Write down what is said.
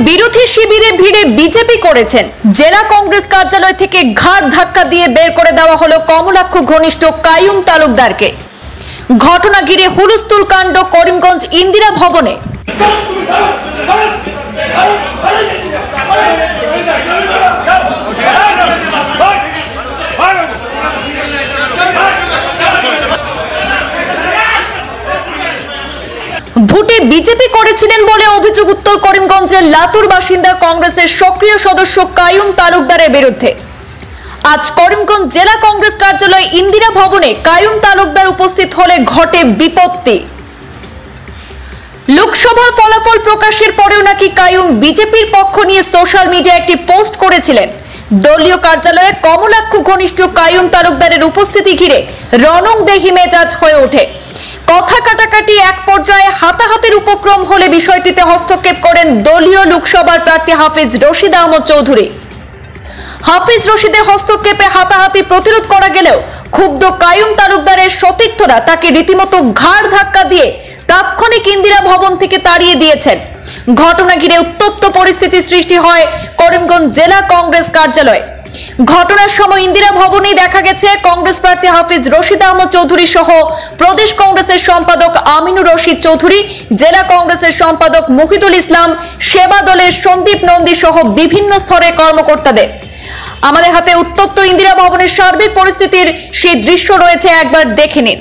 বিরোধী শিবিরে ভিড়ে বিজেপি করেছেন। জেলা কংগ্রেস কার্যালয় থেকে ঘাড় ধাক্কা দিয়ে বের করে দেওয়া হলো কমলাক্ষ ঘনিষ্ঠ কাইয়ুম তালুকদারকে। ঘটনা ঘিরে হুলস্থুল কাণ্ড করিমগঞ্জ ইন্দিরা ভবনে। ভোটে বিজেপি করেছিলেন বলে অভিযোগ উত্তর করিমগঞ্জের লাতুর বাসিন্দা কংগ্রেসের সক্রিয় সদস্য কাইয়ুম তালুকদারের বিরুদ্ধে। আজ করিমগঞ্জ জেলা কংগ্রেস কার্যালয় ইন্দিরা ভবনে কাইয়ুম তালুকদার উপস্থিত হলে ঘটে বিপত্তি। লোকসভার ফলাফল প্রকাশের পরেও নাকি কাইয়ুম বিজেপির পক্ষ নিয়ে সোশ্যাল মিডিয়ায় একটি পোস্ট করেছিলেন। দলীয় কার্যালয়ে কমলাক্ষ ঘনিষ্ঠ কাইয়ুম তালুকদারের উপস্থিতি ঘিরে রণংদেহী মেজাজ হয়ে ওঠে। কথা কাটাকাটি এক পর্যায়ে হাতাহাতির উপক্রম হলে বিষয়টিতে হস্তক্ষেপ করেন দলীয় লোকসভার প্রার্থী হাফিজ রশিদ আহমদ চৌধুরী। হাফিজ রশিদের হস্তক্ষেপে হাতাহাতি প্রতিরোধ করা গেলেও ক্ষুব্ধ কাইয়ুম তালুকদারের সতীর্থরা তাকে রীতিমতো ঘাড় ধাক্কা দিয়ে তাৎক্ষণিক ইন্দিরা ভবন থেকে তাড়িয়ে দিয়েছেন। ঘটনা ঘিরে উত্তপ্ত পরিস্থিতি সৃষ্টি হয় করিমগঞ্জ জেলা কংগ্রেস কার্যালয়ে। ঘটনার সময় ইন্দিরা ভবনেই দেখা গেছে কংগ্রেস প্রার্থী হাফিজ রশিদ আহমদ চৌধুরী সহ প্রদেশ কংগ্রেসের সম্পাদক আমিনুর রশিদ চৌধুরী, জেলা কংগ্রেসের সম্পাদক মুহিদুল ইসলাম, সেবা দলের সন্দীপ নন্দী সহ বিভিন্ন স্তরের কর্মকর্তাদের। আমাদের হাতে উত্তপ্ত ইন্দিরা ভবনের সার্বিক পরিস্থিতির সেই দৃশ্য রয়েছে, একবার দেখে নিন।